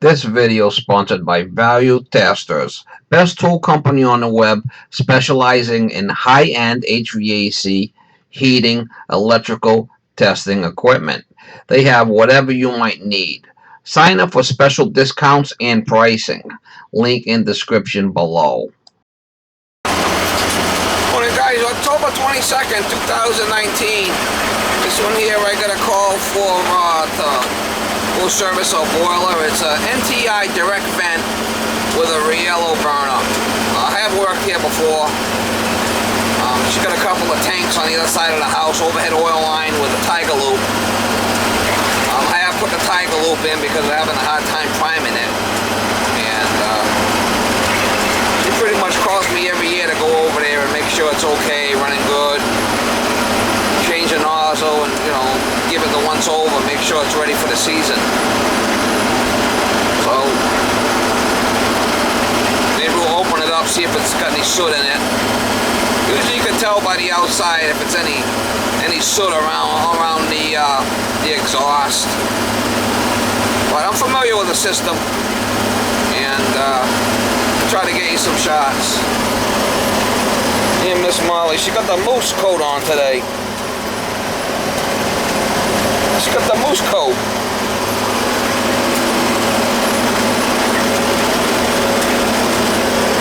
This video is sponsored by Value Testers, best tool company on the web specializing in high-end HVAC, heating, electrical testing equipment. They have whatever you might need. Sign up for special discounts and pricing. Link in description below. Morning guys, October 22nd, 2019. This one here I got a call for full service or boiler. It's a NTI direct vent with a Riello burner. I have worked here before. She's got a couple of tanks on the other side of the house, overhead oil line with a tiger loop. I have put the tiger loop in because I'm having a hard time priming it. And she pretty much calls me every year to go over there and make sure it's okay, running good, change the nozzle, and give it the once over, make sure it's ready for the season. So maybe we'll open it up, see if it's got any soot in it. Usually you can tell by the outside if it's any soot around the exhaust. But I'm familiar with the system, and try to get you some shots. And Miss Molly, she got the moose coat on today. She got the moose coat.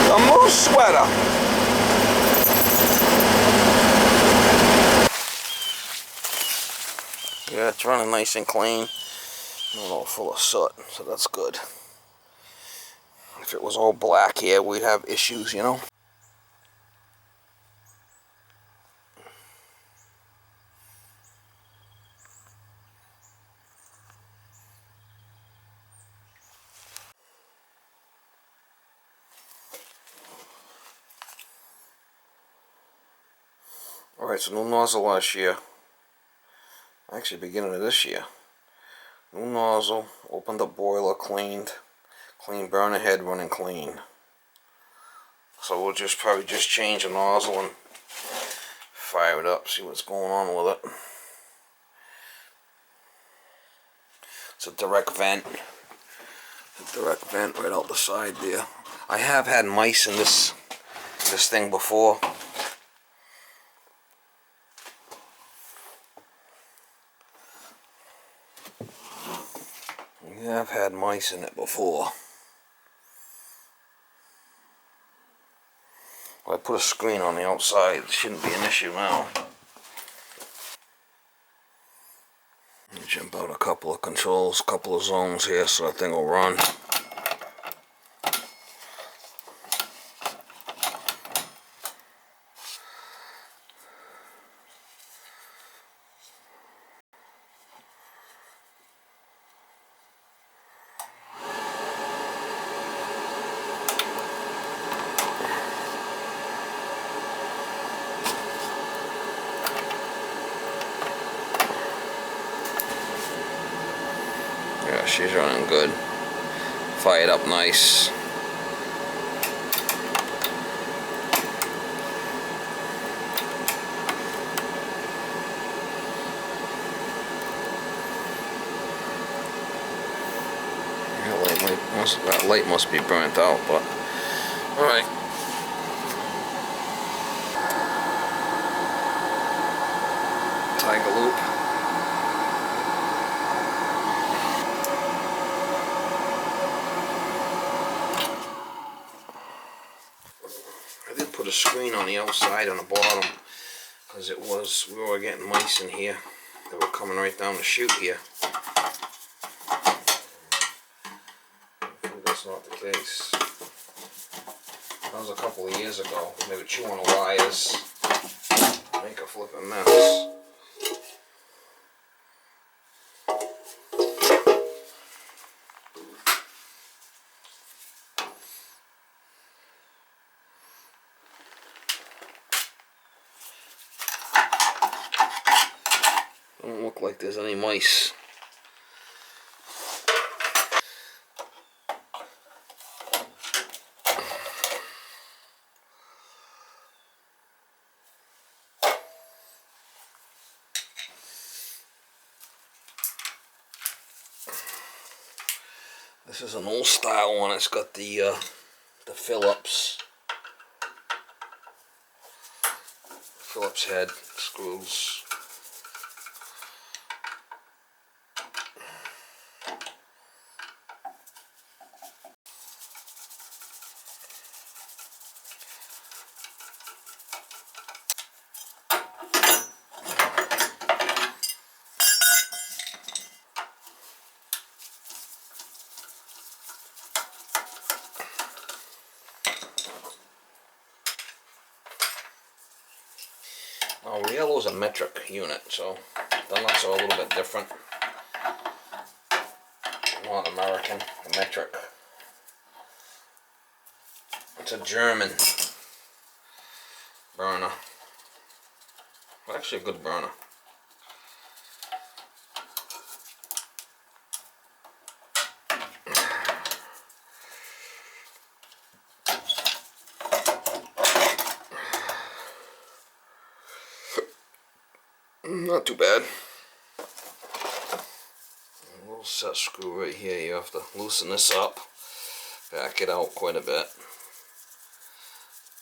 The moose sweater. Yeah, it's running nice and clean. Not all full of soot, so that's good. If it was all black here, we'd have issues, Alright, so new nozzle last year. Actually, beginning of this year. New nozzle, opened the boiler, cleaned burner head, running clean. So we'll probably just change the nozzle and fire it up, see what's going on with it. It's a direct vent. Right out the side there. I have had mice in this thing before. Yeah, I've had mice in it before. Well, I put a screen on the outside. It shouldn't be an issue now. Jump out a couple of controls, couple of zones here so that thing will run. Yeah, she's running good. Fired up nice. That light must be burnt out, but alright. Tiger loop. I did put a screen on the outside on the bottom because we were getting mice in here. They were coming right down the chute here. That's not the case. That was a couple of years ago. They would chew on the wires, make a flipping mess. Don't look like there's any mice. This is an old style one. It's got the Phillips head screws. Now, Riello's a metric unit, so the nuts are a little bit different. Not American, the metric. It's a German burner. Well, actually a good burner. Not too bad. A little set screw right here. You have to loosen this up, back it out quite a bit,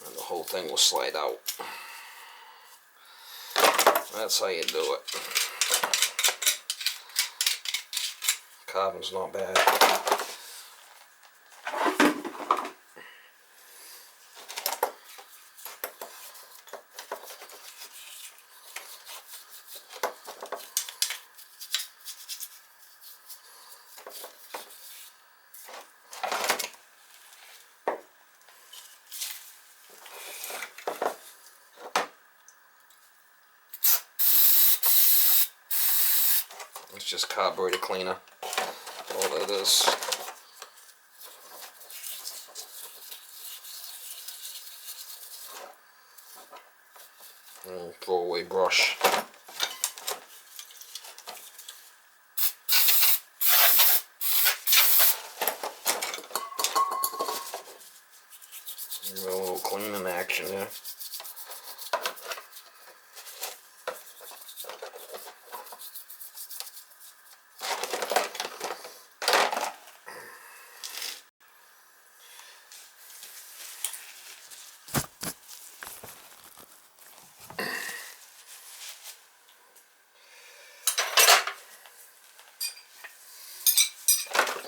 and the whole thing will slide out. That's how you do it. Carbon's not bad. It's just carburetor cleaner. All that is. And throwaway brush. A little cleaning action there.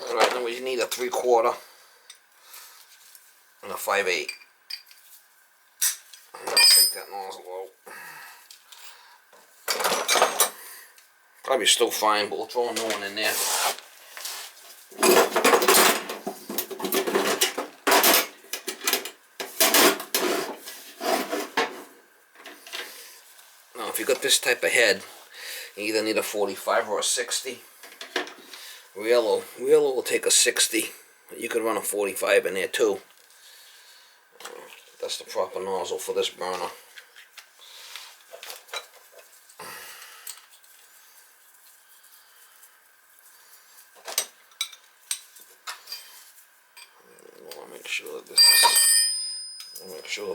Alright, then we need a 3/4 and a 5/8. I'll take that nozzle out. Probably still fine, but we'll throw a new one in there. Now, if you got this type of head, you either need a 45 or a 60. Riello will take a 60. You could run a 45 in there too. That's the proper nozzle for this burner. I want to make sure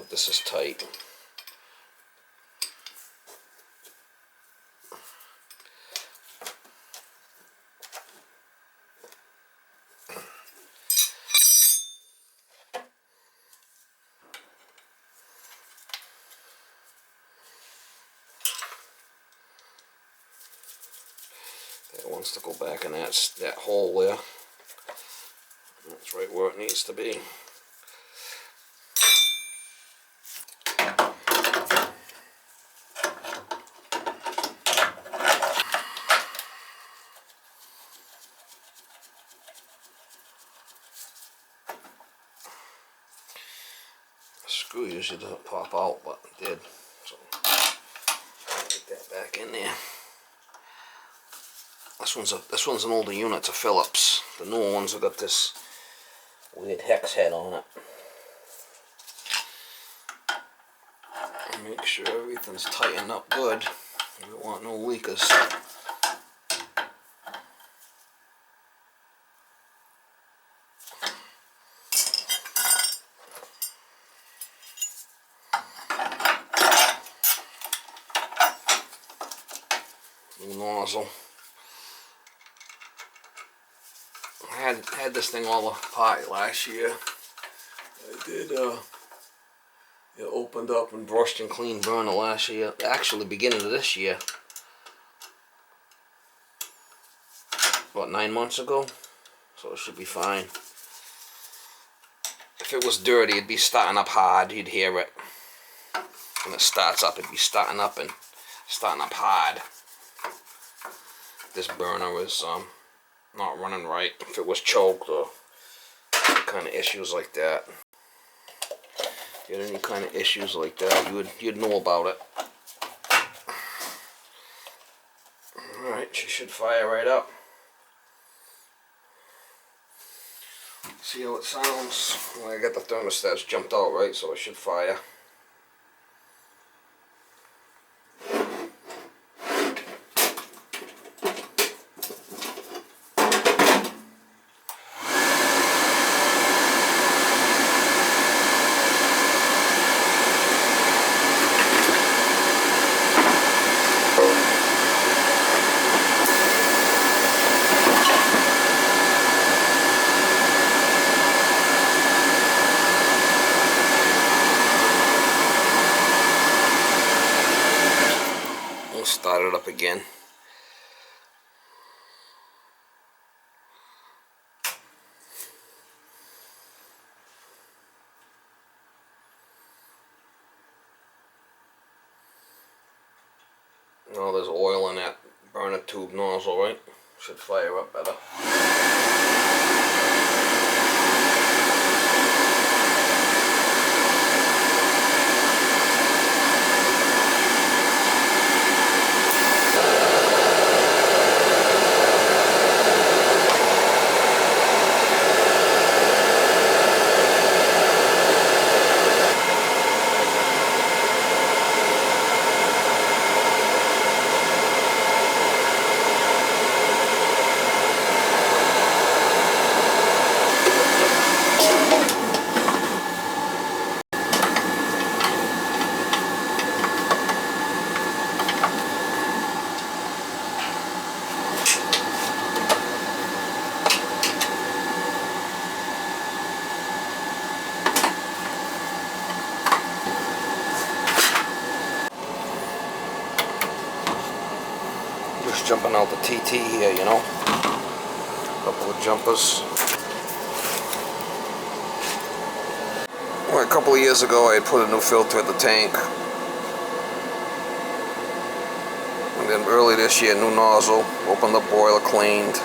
that this is tight. It wants to go back in that hole there. That's right where it needs to be. The screw usually doesn't pop out, but it did. So I'll get that back in there. This one's an older unit, it's a Phillips. The newer ones have got this weird hex head on it. Make sure everything's tightened up good. You don't want no leakers. New nozzle. I had this thing all apart last year. I did it opened up and brushed and cleaned burner last year. Actually, beginning of this year. About 9 months ago. So it should be fine. If it was dirty, it'd be starting up hard. You'd hear it. When it starts up, it'd be starting up hard. This burner is not running right. If it was choked or kind of issues like that. If you had any kind of issues like that, you'd know about it. Alright, she should fire right up. See how it sounds. Well, I got the thermostats jumped out right, so it should fire. Start it up again. Oh, there's oil in that burner tube nozzle, right? Should fire up better. Just jumping out the TT here, you know. Couple of jumpers. Well, a couple of years ago I had put a new filter in the tank. And then early this year, new nozzle, opened the boiler, cleaned.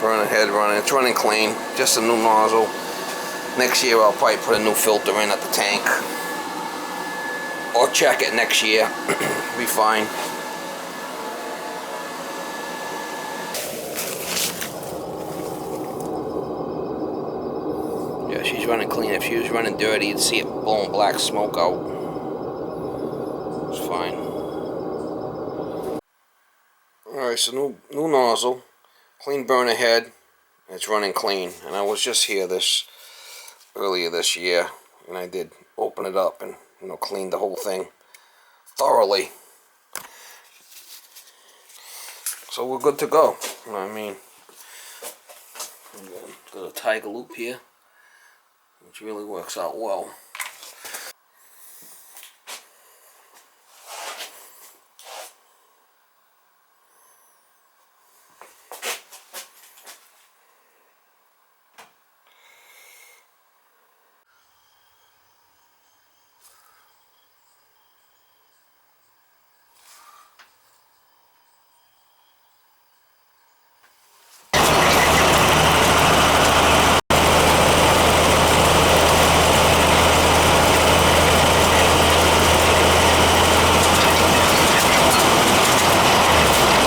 Burner head running, it's running clean, just a new nozzle. Next year I'll probably put a new filter in at the tank. Or check it next year, be fine. Yeah, she's running clean. If she was running dirty, you'd see it blowing black smoke out. It's fine. Alright, so new nozzle, clean burner head, it's running clean. And I was just here earlier this year, and I did open it up and clean the whole thing thoroughly. So we're good to go. You know what I mean? Got a tiger loop here, which really works out well.